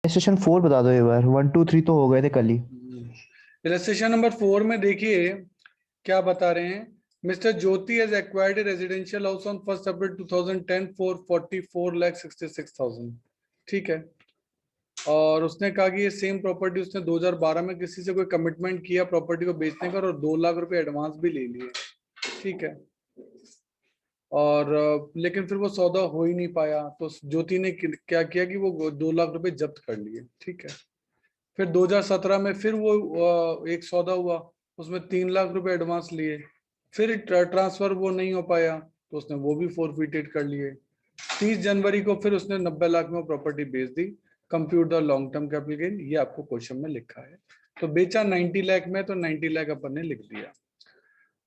Station 4 बता दो एक बार, 1 2 3 तो हो गए थे कल ही। इलस्ट्रेशन नंबर 4 में देखिए क्या बता रहे हैं। Mister Jyoti has acquired residential house on 1 April 2010 for 44,66,000। ठीक है। और उसने कहा कि ये सेम प्रॉपर्टी उसने 2012 में किसी से कोई कमिटमेंट किया प्रॉपर्टी को बेचने का और 2 लाख रुपए एडवांस भी ले लिए। ठीक है। और लेकिन फिर वो सौदा हो ही नहीं पाया, तो ज्योति ने क्या किया कि वो 2 लाख रुपए जब्त कर लिए। ठीक है। फिर 2017 में फिर वो एक सौदा हुआ, उसमें 3 लाख रुपए एडवांस लिए। फिर ट्रांसफर वो नहीं हो पाया तो उसने वो भी फोरफिटेड कर लिए। 30 जनवरी को फिर उसने 90 लाख में प्रॉपर्टी बेच दी। Compute the long term capital gain, ये आपको क्वेश्चन में लिखा है। तो बेचा 90 लाख में, तो 90 लाख अपन ने लिख दिया।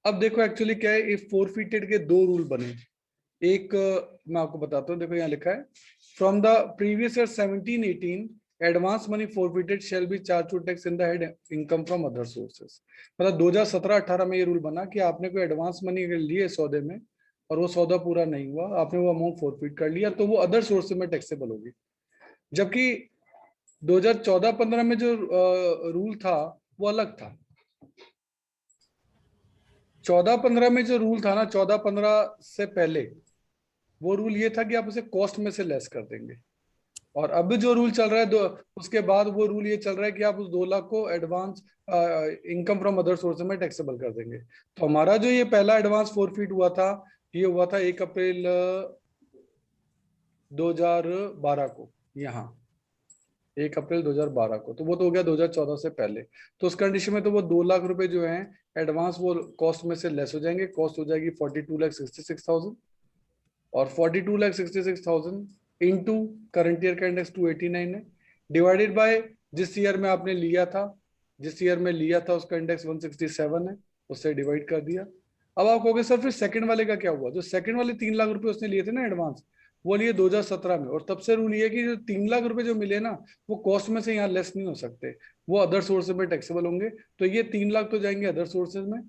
अब देखो एक्चुअली क्या है, इस फोरफिटेड के दो रूल बने। एक मैं आपको बताता हूँ, देखो यहाँ लिखा है from the previous year 17-18 advance money forfeited shall be charge to tax in the head income from other sources. मतलब 2017-18 में ये रूल बना कि आपने कोई एडवांस मनी लिए सौदे में और वो सौदा पूरा नहीं हुआ, आपने वो अमाउंट फॉरफिट कर लिया, तो वो अदर सोर्स में टैक्सेबल होगी। जबकि 2014-15 में जो रूल था वो अलग था। 14-15 में जो रूल था ना, 14-15 से पहले वो रूल ये था कि आप उसे कॉस्ट में से लेस कर देंगे। और अब जो रूल चल रहा है उसके बाद वो रूल ये चल रहा है कि आप उस 2 लाख को advance income from other source में टैक्सेबल कर देंगे। तो हमारा जो ये पहला एडवांस फोरफिट हुआ था, ये हुआ था 1 अप्रैल 2012 को। यहाँ 1 अप्रैल 2012 को, तो वो तो हो गया 2014 से पहले। तो उस कंडीशन में तो वो 2 लाख रुपए जो है एडवांस वो कॉस्ट में से लेस हो जाएंगे। कॉस्ट हो जाएगी 42,66,000 और 42,66,000 इंटू करंट ईयर का इंडेक्स 289 है, डिवाइडेड बाय जिस ईयर में आपने लिया था, जिस ईयर में लिया था उसका इंडेक्स 167 है, उससे डिवाइड कर दिया। अब आप कहोगे सर फिर सेकंड वाले का क्या हुआ? जो सेकंड वाले 3 लाख रुपए उसने लिए थे ना एडवांस, वो लिए 2017 में, और तब से रूल ये है कि जो 3 लाख रुपए जो मिले ना, वो कॉस्ट में से यहाँ लेस नहीं हो सकते, वो अदर सोर्सेज में टैक्सेबल होंगे। तो ये 3 लाख तो जाएंगे अदर सोर्सेज में,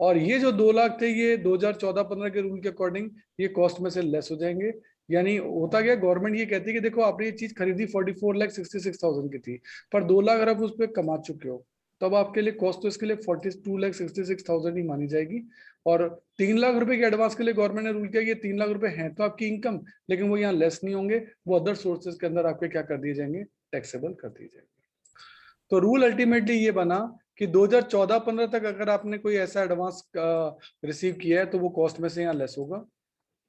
और ये जो 2 लाख थे ये 2014-15 के रूल के अकॉर्डिंग ये कॉस्ट में से लेस हो जाएंगे। यानी होता क्या, गवर्नमेंट ये कहती है कि देखो आपने ये चीज खरीदी 44,66,000 की थी, पर 2 लाख अगर आप उस पर कमा चुके हो, तब आपके लिए कॉस्ट तो इसके लिए 42,66,000 ही मानी जाएगी। और 3 लाख रुपए के एडवांस के लिए गवर्नमेंट ने रूल किया ये 3 लाख रुपए हैं तो आपकी इनकम, लेकिन वो यहाँ लेस नहीं होंगे, वो अदर सोर्सेज के अंदर आपके क्या कर दिए जाएंगे, टैक्सेबल कर दिए जाएंगे। तो रूल अल्टीमेटली ये बना कि 2014-15 तक अगर आपने कोई ऐसा एडवांस रिसीव किया है तो वो कॉस्ट में से यहाँ लेस होगा।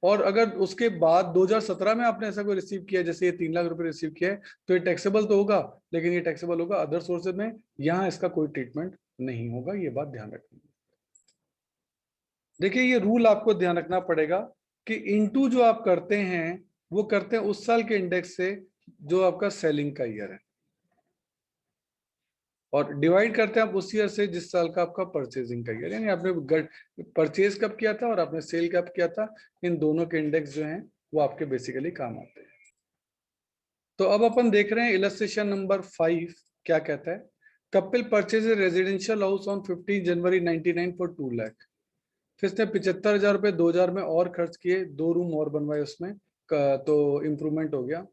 और अगर उसके बाद 2017 में आपने ऐसा कोई रिसीव किया है, जैसे ये 3 लाख रुपए रिसीव किया है, तो ये टैक्सेबल तो होगा, लेकिन ये टैक्सेबल होगा अदर सोर्सेज में, यहाँ इसका कोई ट्रीटमेंट नहीं होगा। ये बात ध्यान रखनी है। देखिए ये रूल आपको ध्यान रखना पड़ेगा कि इनटू जो आप करते हैं वो करते हैं उस साल के इंडेक्स से जो आपका सेलिंग का ईयर है, और डिवाइड करते हैं आप उस ईयर से जिस साल का आपका परचेजिंग का ईयर, यानी आपने परचेज कब किया था और आपने सेल कब किया था, इन दोनों के इंडेक्स जो हैं वो आपके बेसिकली काम आते हैं। तो अब अपन देख रहे हैं इलस्ट्रेशन नंबर 5 क्या कहता है। Kapil purchase residential house on 15 January 99 for 2 lakh. फिर इसने 75,000 रुपए 2000 में और खर्च किए, 2 रूम और बनवाए उसमें, तो इम्प्रूवमेंट हो गया।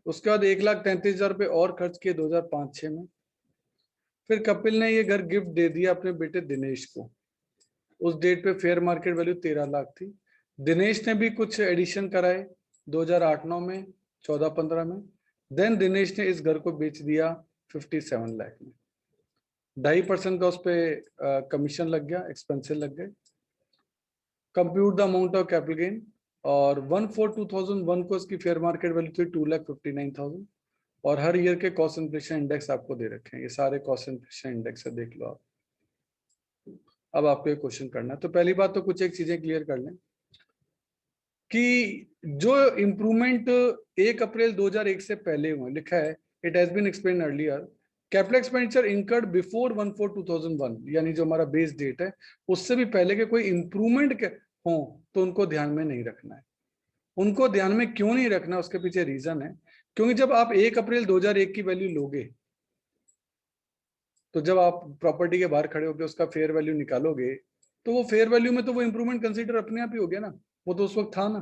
उसके बाद 1,33,000 रुपए और खर्च किए 2005-6 में। फिर कपिल ने ये घर गिफ्ट दे दिया अपने बेटे दिनेश को। उस डेट पे फेयर मार्केट वैल्यू 13 लाख थी। दिनेश ने भी कुछ एडिशन कराए 2008-9 में, 14-15 में। देन दिनेश ने इस घर को बेच दिया 57 लाख में। 2.5% का उस पर कमीशन लग गया, एक्सपेंसिव लग गए। Compute the amount of capital gain, और 1/4/2001 को इसकी फेयर मार्केट वैल्यू थी 2,59,000। और हर ईयर के कॉस्ट इन्फ्लेशन इंडेक्स आपको दे रखे हैं, ये सारे कॉस्ट इन्फ्लेशन इंडेक्स है, देख लो आप। अब आपको एक क्वेश्चन करना है, तो पहली बात तो कुछ एक चीजें क्लियर कर लें कि जो इम्प्रूवमेंट 1 अप्रैल 2001 से पहले हुए, लिखा है it has been explain earlier, capital expenditure incurred before 1/4/2001, यानी जो हमारा बेस डेट है उससे भी पहले के कोई इम्प्रूवमेंट हो तो उनको ध्यान में नहीं रखना है। उनको ध्यान में क्यों नहीं रखना, उसके पीछे रीजन है, क्योंकि जब आप 1 अप्रैल 2001 की वैल्यू लोगे, तो जब आप प्रॉपर्टी के बाहर खड़े होकर उसका फेयर वैल्यू निकालोगे, तो वो फेयर वैल्यू में तो वो इंप्रूवमेंट कंसीडर अपने आप ही हो गया ना, वो तो उस वक्त था ना।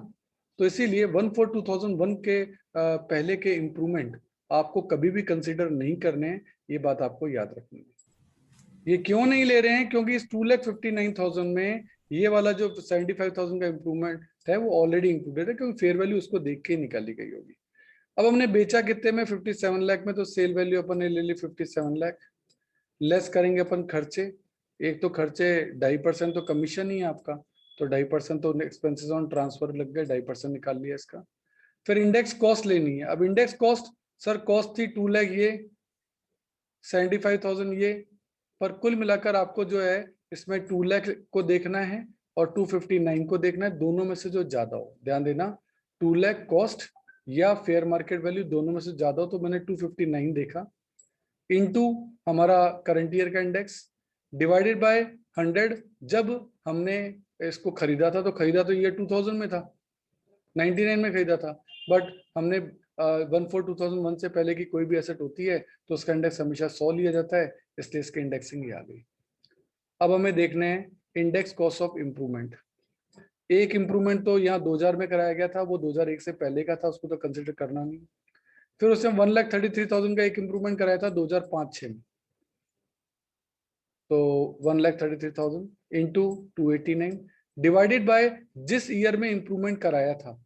तो इसीलिए 1/4/2001 के पहले के इंप्रूवमेंट आपको कभी भी कंसिडर नहीं करने हैं, ये बात आपको याद रखनी है। ये क्यों नहीं ले रहे हैं? क्योंकि इस 2,59,000 में ये वाला जो 75,000 का इंप्रूवमेंट है वो ऑलरेडी इंक्लूडेड है, क्योंकि फेयर वैल्यू उसको देख के ही निकाली गई होगी। अब हमने बेचा कितने में? 57 लाख में, तो सेल वैल्यू अपन ने ले ली 57 लाख। लेस करेंगे अपन खर्चे, एक तो खर्चे 2.5% तो कमीशन ही है आपका, तो 2.5% तो एक्सपेंसेस ऑन ट्रांसफर लग गए, 2.5% निकाल लिया इसका। फिर इंडेक्स कॉस्ट लेनी है। अब इंडेक्स कॉस्ट सर, कॉस्ट थी 2 लाख, ये 75,000 ये, पर कुल मिलाकर आपको जो है इसमें 2 लाख को देखना है और 259 को देखना है, दोनों में से जो ज्यादा हो। ध्यान देना, 2 लाख कॉस्ट या फेयर मार्केट वैल्यू दोनों में से ज्यादा हो, तो मैंने 259 देखा, इनटू हमारा करंट ईयर का इंडेक्स, डिवाइडेड बाय 100। जब हमने इसको खरीदा था, तो खरीदा तो ईयर 2000 में था, 99 में खरीदा था, बट हमने 14/2001 से पहले की कोई भी एसेट होती है तो उसका इंडेक्स हमेशा 100 लिया जाता है, इसलिए इसकी इंडेक्सिंग ही आ गई। अब हमें देखने हैं इंडेक्स कॉस्ट ऑफ इम्प्रूवमेंट। एक इम्प्रूवमेंट तो यहाँ 2000 में कराया गया था, वो 2001 से पहले का था, उसको तो कंसिडर करना नहीं। फिर उसने 1,33,000 का एक इम्प्रूवमेंट कराया था 2005-06 में, तो 1,33,000 इंटू 289 डिवाइडेड बाय जिस ईयर में इम्प्रूवमेंट कराया था,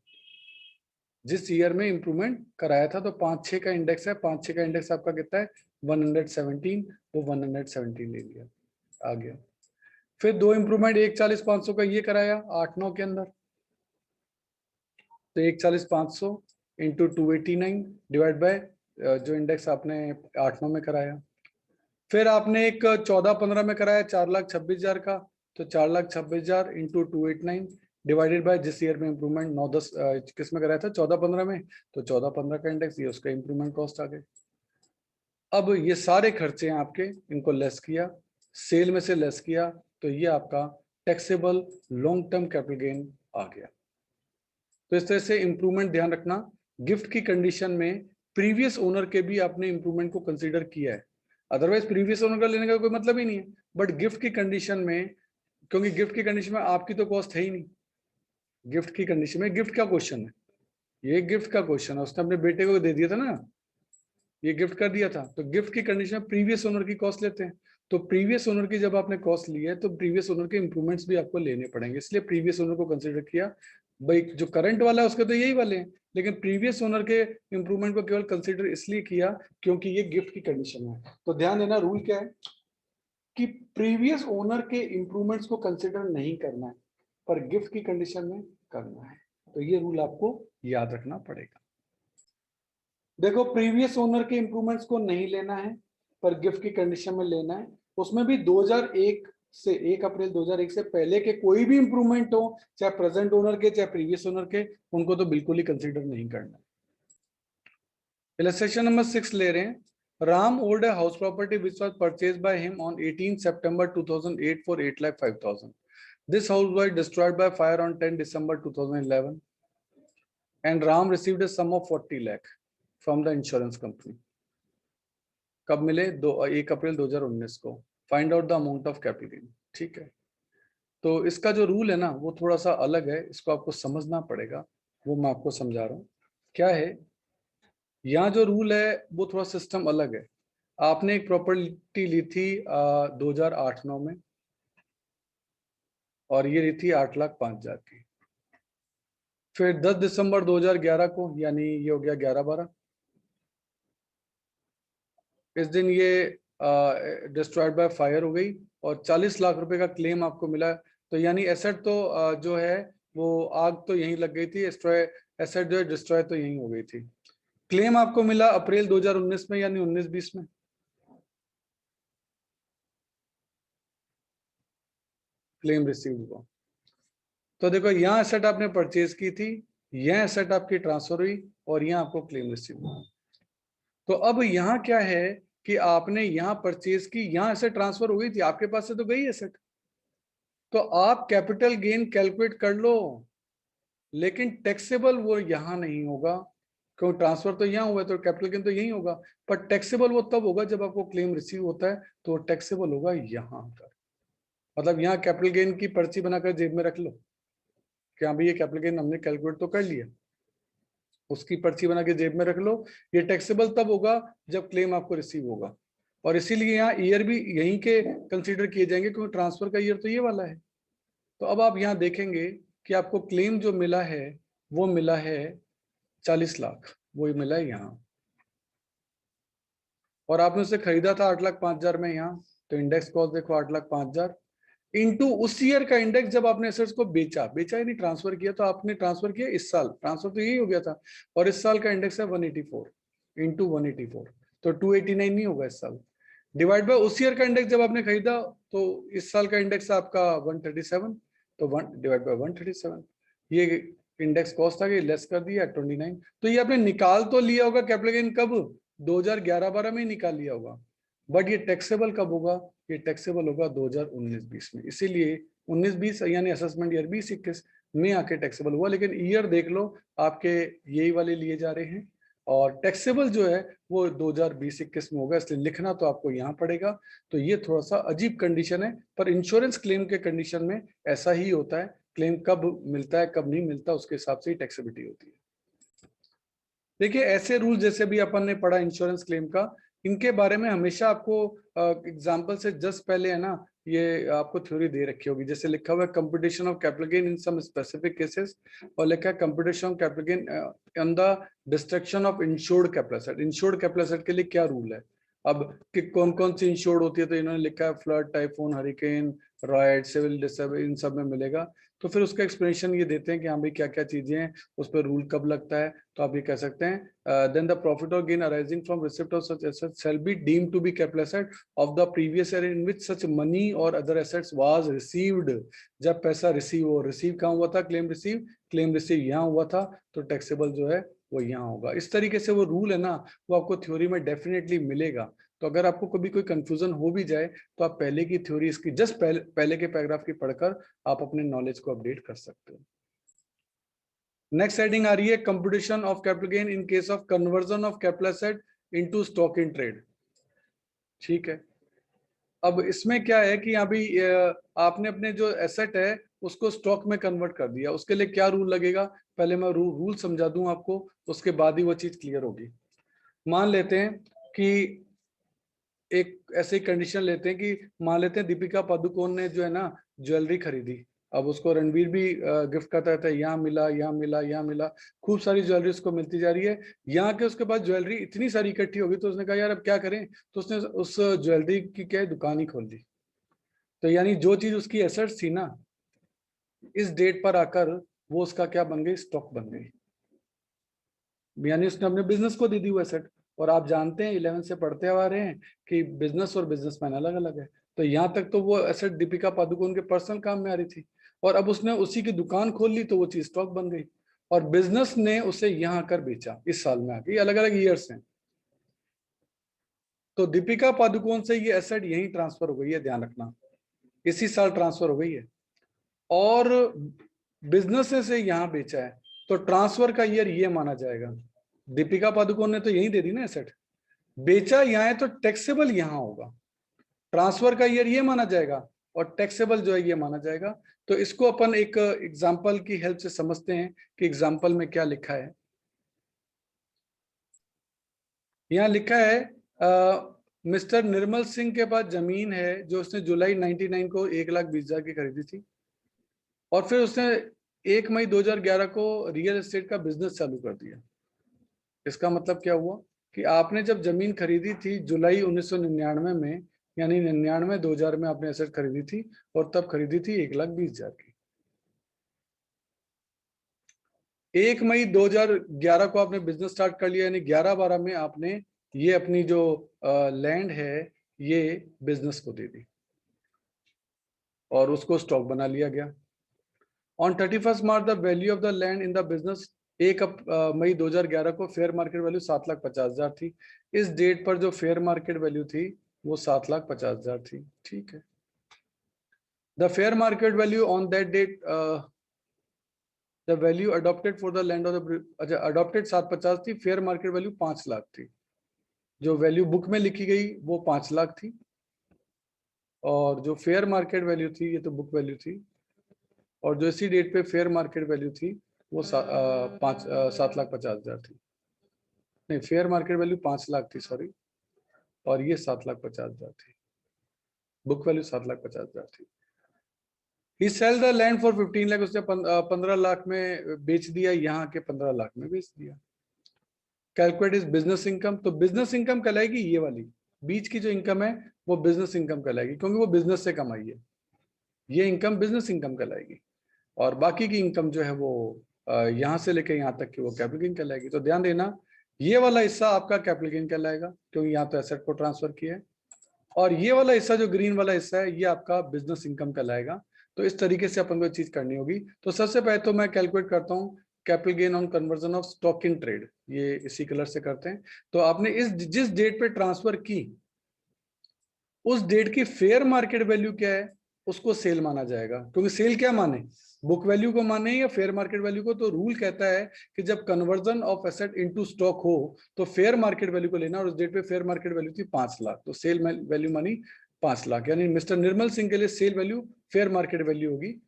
जिस ईयर में इम्प्रूवमेंट कराया था, तो 5-6 का इंडेक्स है, 5-6 का इंडेक्स आपका कितना है? 117, वो 117 ले लिया, आ गया। फिर दो इम्प्रूवमेंट 140,500 का ये कराया 8-9 के अंदर, तो 140,500 इंटू 289 डिवाइड बाय जो इंडेक्स आपने 8-9 में कराया। फिर आपने एक 14-15 में कराया 4,26,000 का, तो 4,26,000 इंटू 289 डिवाइडेड बाय जिस ईयर में इम्प्रूवमेंट 9-10 किस में कराया था? 14-15 में, तो 14-15 का इंडेक्स, ये उसका इम्प्रूवमेंट कॉस्ट आ गए। अब ये सारे खर्चे हैं आपके, इनको लेस किया, सेल में से लेस किया, तो ये आपका taxable long term capital gain आ गया। तो इस तरह से इम्प्रूवमेंट ध्यान रखना, गिफ्ट की कंडीशन में प्रीवियस ओनर के भी आपने इम्प्रूवमेंट को कंसीडर किया है, अदरवाइज प्रीवियस ओनर का लेने का कोई मतलब ही नहीं है। बट गिफ्ट की कंडीशन में, क्योंकि गिफ्ट की कंडीशन में आपकी तो कॉस्ट है ही नहीं, गिफ्ट की कंडीशन में, गिफ्ट का क्वेश्चन है, ये गिफ्ट का क्वेश्चन है, उसने अपने बेटे को दे दिया था ना, ये गिफ्ट कर दिया था, तो गिफ्ट की कंडीशन में प्रीवियस ओनर की कॉस्ट लेते हैं, तो प्रीवियस ओनर की जब आपने कॉस्ट ली है, तो प्रीवियस ओनर के इंप्रूवमेंट्स भी आपको लेने पड़ेंगे, इसलिए प्रीवियस ओनर को कंसीडर किया। भाई जो करंट वाला है उसके तो यही वाले हैं, लेकिन प्रीवियस ओनर के इंप्रूवमेंट को केवल कंसीडर इसलिए किया क्योंकि ये गिफ्ट की कंडीशन है। तो ध्यान देना, रूल क्या है कि प्रीवियस ओनर के इंप्रूवमेंट्स को कंसीडर नहीं करना है, पर गिफ्ट की कंडीशन में करना है, तो ये रूल आपको याद रखना पड़ेगा। देखो, प्रीवियस ओनर के इंप्रूवमेंट्स को नहीं लेना है, पर गिफ्ट की कंडीशन में लेना है, उसमें भी 2001 से 1 अप्रैल 2001 से पहले के कोई भी इंप्रूवमेंट हो, चाहे प्रेजेंट ओनर के चाहे प्रीवियस ओनर के, उनको तो बिल्कुल ही कंसीडर नहीं करना। इलस्ट्रेशन नंबर 6 ले रहे हैं। Ram owned a house property which was purchased by him on 18 September 2008 for 8,05,000. This house was destroyed by fire on 10 December 2011, and Ram received a sum of 40 lakh from the insurance company. कब मिले? 1 अप्रैल 2019 को। Find out the amount of capital gain. ठीक है, तो इसका जो rule है ना वो थोड़ा सा अलग है, इसको आपको समझना पड़ेगा, वो मैं आपको समझा रहा हूँ। क्या है यहाँ जो रूल है वो थोड़ा सिस्टम अलग है। आपने एक प्रॉपर्टी ली थी 2008-09 में, और ये ली थी 8,05,000 की। फिर 10 दिसंबर 2011 को, यानी ये हो गया 11-12, इस दिन ये डिस्ट्रॉयड बाय फायर हो गई और 40 लाख रुपए का क्लेम आपको मिला। तो यानी एसेट तो जो है वो आग तो यहीं लग गई थी, एसेट जो है डिस्ट्रॉय तो यहीं हो गई थी। क्लेम आपको मिला अप्रैल 2019 में, यानी 19-20 में। क्लेम रिसीव्ड हुआ, तो देखो यहाँ एसेट आपने परचेज की थी, यह एसेट आपकी ट्रांसफर हुई, और यहाँ आपको क्लेम रिसीव हुआ। तो अब यहाँ क्या है कि आपने यहाँ परचेज की, यहाँ एसेट ट्रांसफर हो गई थी, आपके पास से तो गई एसेट, तो आप कैपिटल गेन कैलकुलेट कर लो, लेकिन टैक्सेबल वो यहाँ नहीं होगा, क्योंकि ट्रांसफर तो यहाँ हुआ है, तो कैपिटल गेन तो यही होगा, पर टैक्सेबल वो तब होगा जब आपको क्लेम रिसीव होता है, तो टैक्सेबल होगा यहाँ पर। मतलब यहाँ कैपिटल गेन की पर्ची बनाकर जेब में रख लो कि हाँ भाई ये कैपिटल गेन हमने कैलकुलेट तो कर लिया, उसकी पर्ची बना के जेब में रख लो। ये टैक्सेबल तब होगा जब क्लेम आपको रिसीव होगा, और इसीलिए यहाँ ईयर भी यहीं के कंसीडर किए जाएंगे क्योंकि ट्रांसफर का ईयर तो ये वाला है। तो अब आप यहाँ देखेंगे कि आपको क्लेम जो मिला है वो मिला है 40 लाख, वो मिला है यहाँ, और आपने उसे खरीदा था 8,05,000 में यहाँ, तो इंडेक्स कॉस्ट देखो 8,05,000 इंटू उस ईयर का इंडेक्स जब आपने एसेट्स को बेचा ही नहीं, ट्रांसफर किया, तो आपने ट्रांसफर किया इस साल, ट्रांसफर तो यही हो गया था, और इस साल का इंडेक्स है 184 इंटू 184, तो 289 नहीं होगा इस साल, डिवाइड बाय उस ईयर का इंडेक्स जब आपने खरीदा, तो इस साल का इंडेक्स है आपका 137, तो 1 डिवाइड बाय 137, ये इंडेक्स कॉस्ट था कि लेस कर दिया 29। तो ये आपने निकाल तो लिया होगा कैपिटल गेन कब, 2011-12 में ही निकाल लिया होगा, बट ये टैक्सेबल कब होगा, ये टैक्सेबल होगा 2019-20 में, इसीलिए 19-20 यानी असेसमेंट ईयर 20-21 में आके टैक्सेबल हुआ, लेकिन ईयर देख लो आपके यही वाले लिए जा रहे हैं, और टैक्सेबल जो है वो 2020-21 में होगा, इसलिए लिखना तो आपको यहाँ पड़ेगा। तो ये थोड़ा सा अजीब कंडीशन है, पर इंश्योरेंस क्लेम के कंडीशन में ऐसा ही होता है, क्लेम कब मिलता है कब नहीं मिलता उसके हिसाब से ही टैक्सेबिलिटी होती है। देखिए ऐसे रूल जैसे भी अपन ने पढ़ा इंश्योरेंस क्लेम का, इनके बारे में हमेशा आपको एग्जांपल से जस्ट पहले है ना, ये आपको थ्योरी दे रखी होगी, जैसे लिखा हुआ है computation of capital gain in some specific cases, और लिखा है computation of capital gain on the destruction of insured capital asset. Insured capital asset के लिए क्या रूल है, अब कि कौन कौन सी इंश्योर्ड होती है, तो इन्होंने लिखा है flood, typhoon, hurricane, riot, civil disable, इन सब में मिलेगा। तो फिर उसका एक्सप्लेनेशन ये देते हैं कि हाँ भाई क्या क्या चीजें हैं, उस पर रूल कब लगता है, तो आप ये कह सकते हैं देन द प्रॉफिट और gain arising from receipt of such asset shall be deemed to be capital asset of the previous year in which such money और अदर एसेट्स वाज रिसीव्ड। जब पैसा रिसीव हो, रिसीव कहाँ हुआ था, claim receive यहाँ हुआ था, तो टैक्सेबल जो है वो यहाँ होगा। इस तरीके से वो रूल है ना, वो आपको थ्योरी में डेफिनेटली मिलेगा। तो अगर आपको कभी कोई कंफ्यूजन हो भी जाए तो आप पहले की थ्योरी इसकी जस्ट पहले के पैराग्राफ की पढ़कर आप अपने नॉलेज को अपडेट कर सकते हो। नेक्स्ट हेडिंग आ रही है computation of capital gain in case of conversion of capital asset into stock in trade. ठीक है, अब इसमें क्या है कि यहाँ भी आपने अपने जो एसेट है उसको स्टॉक में कन्वर्ट कर दिया, उसके लिए क्या रूल लगेगा, पहले मैं रूल समझा दूं आपको, उसके बाद ही वो चीज क्लियर होगी। मान लेते हैं कि एक ऐसी कंडीशन लेते हैं कि मान लेते हैं दीपिका पादुकोण ने जो है ना ज्वेलरी खरीदी, अब उसको रणवीर भी गिफ्ट करता रहता है, यहाँ मिला यहाँ मिला यहाँ मिला, खूब सारी ज्वेलरी उसको मिलती जा रही है। यहाँ के उसके पास ज्वेलरी इतनी सारी इकट्ठी होगी, तो उसने कहा यार अब क्या करें, तो उसने उस ज्वेलरी की क्या दुकान ही खोल दी। तो यानी जो चीज उसकी एसेट्स थी ना, इस डेट पर आकर वो उसका क्या बन गई, स्टॉक बन गई, यानी उसने अपने बिजनेस को दे दी वो एसेट। और आप जानते हैं 11 से पढ़ते आ रहे हैं कि बिजनेस और बिजनेसमैन अलग अलग है, तो यहाँ तक तो वो एसेट दीपिका पादुकोण के पर्सनल काम में आ रही थी, और अब उसने उसी की दुकान खोल ली तो वो चीज स्टॉक बन गई, और बिजनेस ने उसे यहाँ आकर बेचा इस साल में आके, अलग अलग ईयर्स हैं। तो दीपिका पादुकोण से ये एसेट यहीं ट्रांसफर हो गई है, ध्यान रखना, इसी साल ट्रांसफर हो गई है, और बिजनेस ने से यहाँ बेचा है, तो ट्रांसफर का ईयर ये माना जाएगा। दीपिका पादुकोण ने तो यहीं दे दी ना एसेट, बेचा यहाँ है तो टैक्सेबल यहाँ होगा, ट्रांसफर का ईयर ये माना जाएगा, और टैक्सेबल जो है ये माना जाएगा। तो इसको अपन एक एग्जांपल की हेल्प से समझते हैं कि एग्जांपल में क्या लिखा है। यहाँ लिखा है मिस्टर निर्मल सिंह के पास जमीन है जो उसने जुलाई 99 को 1,20,000 की खरीदी थी, और फिर उसने 1 मई 2011 को रियल एस्टेट का बिजनेस चालू कर दिया। इसका मतलब क्या हुआ कि आपने जब जमीन खरीदी थी जुलाई 1999 में, यानी 99-2000 में आपने एसेट खरीदी थी, और तब खरीदी थी 1,20,000 की। 1 मई 2011 को आपने बिजनेस स्टार्ट कर लिया, यानी 11-12 में आपने ये अपनी जो लैंड है ये बिजनेस को दे दी, और उसको स्टॉक बना लिया गया। On 31 March the value of the land in the business, 1 मई 2011 को फेयर मार्केट वैल्यू 7,50,000 थी। इस डेट पर जो फेयर मार्केट वैल्यू थी वो 7,50,000 थी। ठीक है, the fair market value on that date, the value adopted for the land of the, अच्छा अडॉप्टेड 750 थी, फेयर मार्केट वैल्यू 5 लाख थी, जो वैल्यू बुक में लिखी गई वो 5 लाख थी, और जो फेयर मार्केट वैल्यू थी ये तो बुक वैल्यू थी, और जो इसी डेट पे फेयर मार्केट वैल्यू थी वो 7,50,000 थी, नहीं फेयर मार्केट वैल्यू 5 लाख थी सॉरी, और ये 7,50,000 थी, बुक वैल्यू 7,50,000 थी। He sell the land for 15 lakh, उसने 15 लाख में बेच दिया, यहाँ के 15 लाख में बेच दिया। कैलकुलेट इज बिजनेस इनकम, तो बिजनेस इनकम कहलाएगी ये वाली, बीच की जो इनकम है वो बिजनेस इनकम कहलाएगी, क्योंकि वो बिजनेस से कमाई है, ये इनकम बिजनेस इनकम कहलाएगी। और बाकी की इनकम जो है वो यहाँ से लेकर यहाँ तक की वो कैपिटल गेन कहलाएगी। तो ध्यान देना, ये वाला हिस्सा आपका कैपिटल गेन कहलाएगा, क्योंकि यहाँ तो एसेट को ट्रांसफर किया है, और ये वाला हिस्सा जो ग्रीन वाला हिस्सा है ये आपका बिजनेस इनकम कहलाएगा। तो इस तरीके से अपन को चीज करनी होगी। तो सबसे पहले तो मैं कैलकुलेट करता हूँ capital gain on conversion of stock in trade, ये इसी कलर से करते हैं। तो आपने इस जिस डेट पे ट्रांसफर की उस डेट की फेयर मार्केट वैल्यू क्या है उसको सेल माना जाएगा, क्योंकि सेल क्या माने, बुक वैल्यू को माने या फेयर मार्केट वैल्यू को। तो रूल कहता है कि जब conversion of asset into stock हो तो फेयर मार्केट वैल्यू को लेना, और उस डेट पे फेयर मार्केट वैल्यू थी 5 लाख, तो सेल वैल्यू मानी 5 लाख, यानी मिस्टर निर्मल सिंह के लिए sale value fair market value होगी,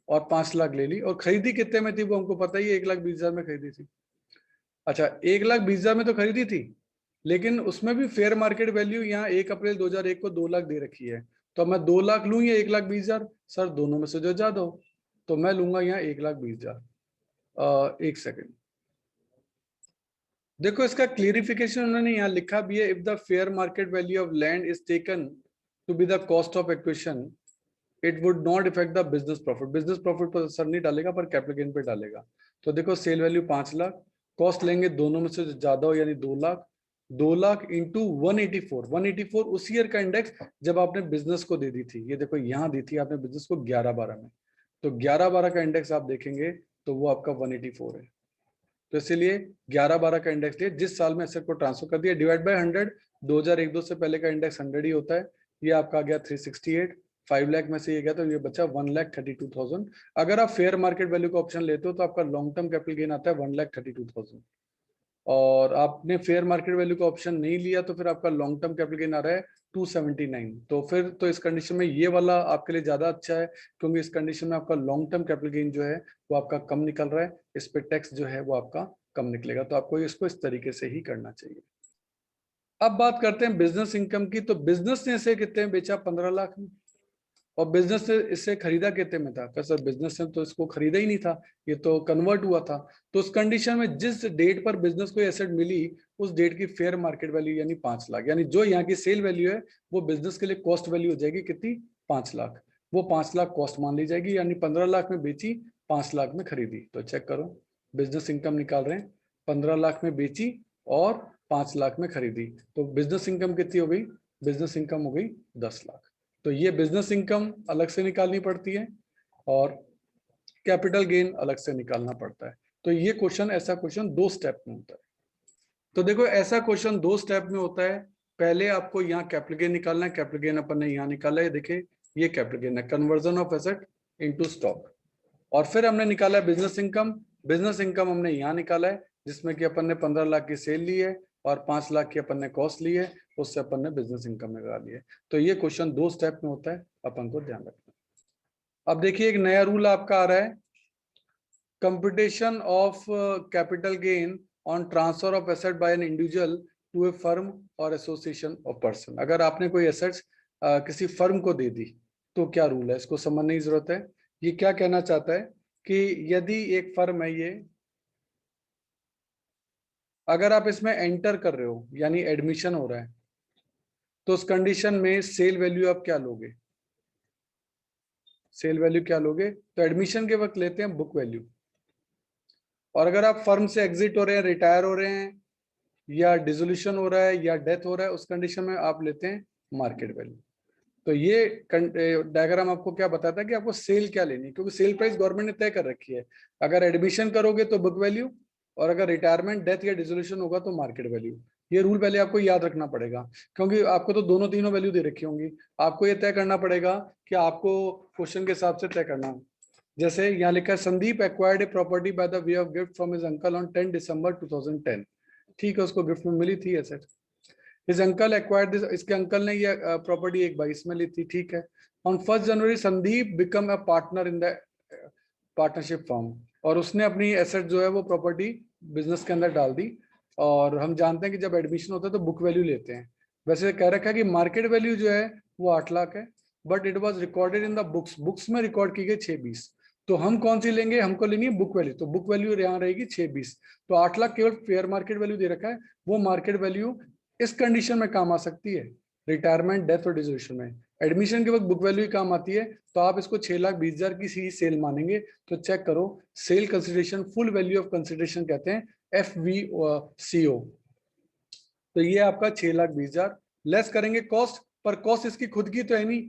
और 5 लाख ले ली। और खरीदी कितने में थी वो हमको पता ही है, 1,20,000 में खरीदी थी। अच्छा 1,20,000 में तो खरीदी थी, लेकिन उसमें भी फेयर मार्केट वैल्यू यहाँ 1 अप्रैल 2001 को 2 लाख दे रखी है। तो मैं 2 लाख लूं या 1,20,000, सर दोनों में से जो ज्यादा हो, तो मैं लूंगा यहाँ 1,20,000। एक सेकेंड, देखो इसका क्लियरिफिकेशन उन्होंने यहाँ लिखा भी है, if the fair market value of land is taken to be the cost of acquisition it would not effect the business profit. Business profit पर असर नहीं डालेगा, पर कैपिटल गेन पे डालेगा। तो देखो सेल वैल्यू 5 लाख, कॉस्ट लेंगे दोनों में से जो ज्यादा हो यानी 2 लाख, 2 लाख इंटू 184 उस ईयर का इंडेक्स जब आपने बिजनेस को दे दी थी, ये देखो यहाँ दी थी आपने बिजनेस को 11/12 में, तो 11/12 का इंडेक्स आप देखेंगे तो वो आपका 184 है। तो इसीलिए 11/12 का इंडेक्स लिए, जिस साल में एसेट को ट्रांसफर कर दिया, डिवाइड बाय 100, 2001-2 से पहले का इंडेक्स 100 ही होता है। ये आपका आ गया 368, 5 लाख में से ये गया तो ये बचा 1,32,000। अगर आप फेयर मार्केट वैल्यू का ऑप्शन लेते हो तो आपका लॉन्ग टर्म कैपिटल गेन आता है 1,32,000, और आपने फेयर मार्केट वैल्यू का ऑप्शन नहीं लिया तो फिर आपका लॉन्ग टर्म कैपिटल गेन आ रहा है 279। तो फिर तो इस कंडीशन में ये वाला आपके लिए ज्यादा अच्छा है, क्योंकि इस कंडीशन में आपका लॉन्ग टर्म कैपिटल गेन जो है वो आपका कम निकल रहा है, इस पे टैक्स जो है वो आपका कम निकलेगा। तो आपको इसको इस तरीके से ही करना चाहिए। अब बात करते हैं बिजनेस इनकम की। तो बिजनेस ने इसे कितने में बेचा, 15 लाख में, और बिजनेस ने इससे खरीदा कितने में था, कहा सर बिजनेस ने तो इसको खरीदा ही नहीं था, ये तो कन्वर्ट हुआ था। तो उस कंडीशन में जिस डेट पर बिजनेस को एसेट मिली उस डेट की फेयर मार्केट वैल्यू यानी 5 लाख, यानी जो यहाँ की सेल वैल्यू है वो बिजनेस के लिए कॉस्ट वैल्यू हो जाएगी कितनी, 5 लाख। वो 5 लाख कॉस्ट मान ली जाएगी, यानी 15 लाख में बेची, 5 लाख में खरीदी। तो चेक करो, बिजनेस इनकम निकाल रहे हैं, 15 लाख में बेची और 5 लाख में खरीदी, तो बिजनेस इनकम कितनी हो गई, बिजनेस इनकम हो गई 10 लाख। तो ये बिजनेस इनकम अलग से निकालनी पड़ती है और कैपिटल गेन अलग से निकालना पड़ता है। तो ये क्वेश्चन, ऐसा क्वेश्चन 2 स्टेप में होता है। तो देखो ऐसा क्वेश्चन 2 स्टेप में होता है। पहले आपको यहाँ कैपिटल गेन निकालना है, कैपिटल गेन अपन ने यहाँ निकाला है, देखिए ये कैपिटल गेन है, conversion of asset into stock. और फिर हमने निकाला है बिजनेस इनकम, बिजनेस इनकम हमने यहाँ निकाला है, जिसमें कि अपन ने 15 लाख की सेल ली है और 5 लाख की अपन ने कॉस्ट ली है, उससे अपन ने बिजनेस इनकम निकाल ली है। तो ये क्वेश्चन 2 स्टेप में होता है, अपन को ध्यान रखना। अब देखिए एक नया रूल आपका आ रहा है, computation of capital gain on transfer of asset by an individual to a firm और एसोसिएशन ऑफ पर्सन। अगर आपने कोई एसेट्स किसी फर्म को दे दी तो क्या रूल है, इसको समझने की जरूरत है। ये क्या कहना चाहता है कि यदि एक फर्म है ये, अगर आप इसमें एंटर कर रहे हो यानी एडमिशन हो रहा है, तो उस कंडीशन में सेल वैल्यू आप क्या लोगे, सेल वैल्यू क्या लोगे, तो एडमिशन के वक्त लेते हैं बुक वैल्यू। और अगर आप फर्म से एग्जिट हो रहे हैं, रिटायर हो रहे हैं, या डिसोल्यूशन हो रहा है या डेथ हो रहा है, उस कंडीशन में आप लेते हैं मार्केट वैल्यू। तो ये डायग्राम आपको क्या बताता है कि आपको सेल क्या लेनी है, क्योंकि सेल प्राइस गवर्नमेंट ने तय कर रखी है। अगर एडमिशन करोगे तो बुक वैल्यू, और अगर रिटायरमेंट, डेथ या डिसोल्यूशन होगा तो मार्केट वैल्यू। ये रूल पहले आपको याद रखना पड़ेगा, क्योंकि आपको तो दोनों तीनों वैल्यू दे रखी होंगी। आपको ये तय करना पड़ेगा कि आपको क्वेश्चन के हिसाब से तय करना। जैसे यहाँ लिखा है, Sandeep acquired a property by the way of gift from his uncle on 10 दिसंबर 2010। ठीक है, उसको गिफ्ट में मिली थी asset. His uncle acquired this, इसके अंकल ने ये प्रॉपर्टी 1/22 में ली थी। ठीक है, on 1 January Sandeep become a partner in the partnership firm. और उसने अपनी एसेट जो है वो प्रॉपर्टी बिजनेस के अंदर डाल दी। और हम जानते हैं कि जब एडमिशन होता है तो बुक वैल्यू लेते हैं। वैसे कह रखा है कि मार्केट वैल्यू जो है वो 8 लाख है, but it was recorded in the books, books में रिकॉर्ड की गई 620। तो हम कौन सी लेंगे, हमको लेनी है बुक वैल्यू, तो बुक वैल्यू यहाँ रहेगी 620। तो 8 लाख केवल फेयर मार्केट वैल्यू दे रखा है, वो मार्केट वैल्यू इस कंडीशन में काम आ सकती है, रिटायरमेंट, डेथ और डिसोल्यूशन में। एडमिशन के वक्त बुक वैल्यू ही काम आती है, तो आप इसको 6,20,000 की सी सेल मानेंगे। तो चेक करो, sale consideration, full value of consideration कहते हैं, FVCO। तो ये आपका 6,20,000 लेस करेंगे कॉस्ट, पर कॉस्ट इसकी खुद की तो है नहीं,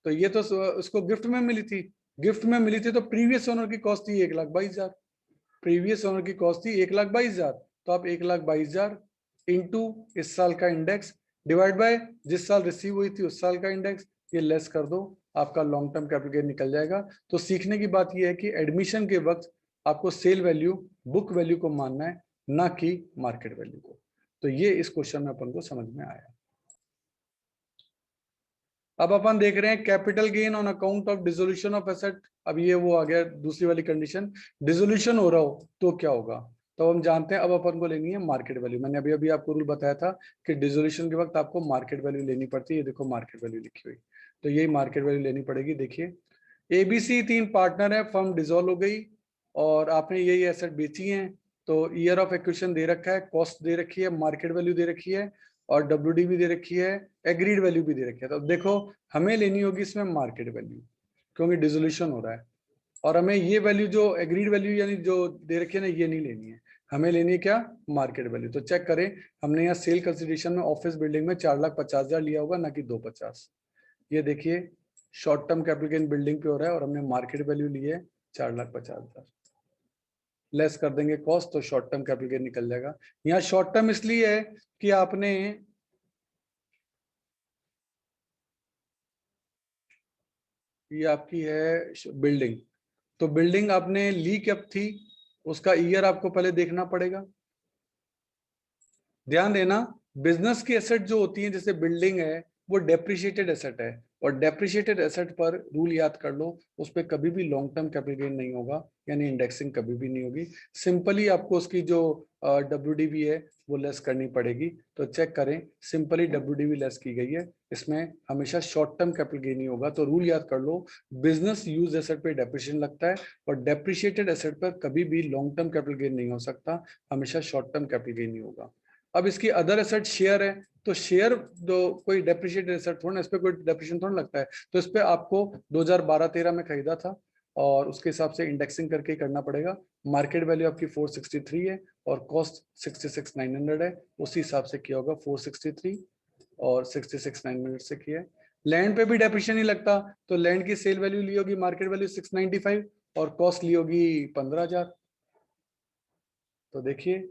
तो ये तो उसको गिफ्ट में मिली थी, गिफ्ट में मिली थी, तो प्रीवियस ओनर की कॉस्ट थी 1,22,000, प्रीवियस ओनर की कॉस्ट थी 1,22,000। तो आप 1,22,000 इंटू इस साल का इंडेक्स डिवाइड बाय जिस साल रिसीव हुई थी उस साल का इंडेक्स, ये लेस कर दो, आपका लॉन्ग टर्म कैपिटल गेन निकल जाएगा। तो सीखने की बात यह है कि एडमिशन के वक्त आपको सेल वैल्यू, बुक वैल्यू को मानना है, ना कि मार्केट वैल्यू को। तो ये इस क्वेश्चन में अपन को समझ में आया। अब अपन देख रहे हैं capital gain on account of dissolution of asset. अब ये वो आ गया दूसरी वाली कंडीशन, डिसोल्यूशन हो रहा हो तो क्या होगा। तो हम जानते हैं अब अपन को लेनी है मार्केट वैल्यू। मैंने अभी अभी आपको रूल बताया था कि डिसोल्यूशन के वक्त आपको मार्केट वैल्यू लेनी पड़ती है। ये देखो मार्केट वैल्यू लिखी हुई, तो यही मार्केट वैल्यू लेनी पड़ेगी। देखिए ABC 3 पार्टनर है, फर्म डिसॉल्व हो गई और आपने यही एसेट बेची है। तो ईयर ऑफ एक्विजिशन दे रखा है, कॉस्ट दे रखी है, मार्केट वैल्यू दे रखी है और WD भी दे रखी है, एग्रीड वैल्यू भी दे रखी है। तो देखो हमें लेनी होगी इसमें मार्केट वैल्यू, क्योंकि डिसोल्यूशन हो रहा है, और हमें ये वैल्यू जो एग्रीड वैल्यू यानी जो दे रखी है ना, ये नहीं लेनी है, हमें लेनी है क्या, मार्केट वैल्यू। तो चेक करें, हमने यहाँ सेल कंसिडरेशन में ऑफिस बिल्डिंग में 4,50,000 लिया होगा, ना कि 250। ये देखिए short term capital gain building पे हो रहा है और हमने मार्केट वैल्यू ली है 4,50,000। लेस कर देंगे कॉस्ट, तो शॉर्ट टर्म कैपिटल गेन निकल जाएगा। यहाँ शॉर्ट टर्म इसलिए है कि आपने ये आपकी है बिल्डिंग, तो बिल्डिंग आपने ली कब थी, उसका ईयर आपको पहले देखना पड़ेगा। ध्यान देना, बिजनेस की एसेट जो होती है जैसे बिल्डिंग है, वो डेप्रिशिएटेड एसेट है, और डेप्रिशिएटेड एसेट पर रूल याद कर लो, उस पर कभी भी लॉन्ग टर्म कैपिटल गेन नहीं होगा, यानी इंडेक्सिंग कभी भी नहीं होगी। सिंपली आपको उसकी जो WDV है वो लेस करनी पड़ेगी। तो चेक करें, सिंपली WDV लेस की गई है, इसमें हमेशा शॉर्ट टर्म कैपिटल गेन ही होगा। तो रूल याद कर लो, बिजनेस यूज एसेट पे डेप्रिशिएशन लगता है और डेप्रिशिएटेड एसेट पर कभी भी लॉन्ग टर्म कैपिटल गेन नहीं हो सकता, हमेशा शॉर्ट टर्म कैपिटल गेन ही होगा। अब इसकी अदर एसेट शेयर है, तो शेयर जो कोई डेप्रिशिएटेड एसेट थोड़ा ना, इस पे कोई डेप्रिशिएशन थोड़ा लगता है, तो इस पे आपको 2012-13 में खरीदा था और उसके हिसाब से इंडेक्सिंग करके करना पड़ेगा। मार्केट वैल्यू आपकी 463 है और कॉस्ट 66,900 है, उसी हिसाब से किया होगा, 463 और 66,900 से किया है। लैंड पे भी डेप्रिशिएशन नहीं लगता, तो लैंड की सेल वैल्यू ली होगी मार्केट वैल्यू 695 और कॉस्ट ली होगी 15,000। तो देखिए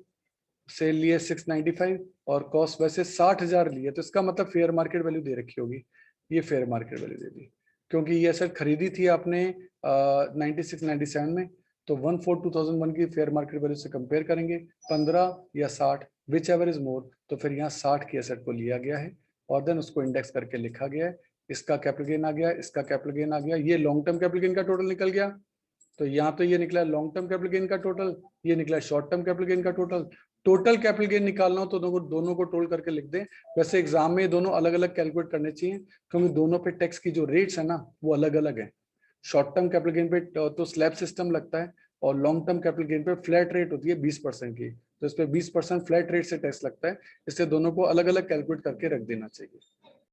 सेल लिए 695 और कॉस्ट वैसे 60,000 लिए, तो इसका मतलब फेयर मार्केट वैल्यू दे रखी होगी, ये फेयर मार्केट वैल्यू दे दी, क्योंकि ये एसेट खरीदी थी आपने 96-97 में। तो 1/4/2001 की फेयर मार्केट वैल्यू से कंपेयर करेंगे 15 या 60, विच एवर इज मोर, तो फिर यहाँ 60 की एसेट को लिया गया है और देन उसको इंडेक्स करके लिखा गया है। इसका कैपिटल गेन आ गया, इसका कैपिटल गेन आ गया, ये लॉन्ग टर्म कैपिटल गेन का टोटल निकल गया। तो यहाँ तो ये निकला लॉन्ग टर्म कैपिटल गेन का टोटल, ये निकला शॉर्ट टर्म कैपिटल गेन का टोटल। टोटल कैपिटल गेन निकालना हो तो दोनों को टोल करके लिख दें। वैसे एग्जाम में दोनों अलग अलग कैलकुलेट करने चाहिए, क्योंकि दोनों पे टैक्स की जो रेट्स है ना वो अलग अलग है। शॉर्ट टर्म कैपिटल गेन पे तो स्लैब सिस्टम लगता है और लॉन्ग टर्म कैपिटल गेन पे फ्लैट रेट होती है 20% की, तो इस पे 20% फ्लैट रेट से टैक्स लगता है, इससे दोनों को अलग अलग कैलकुलेट करके रख देना चाहिए।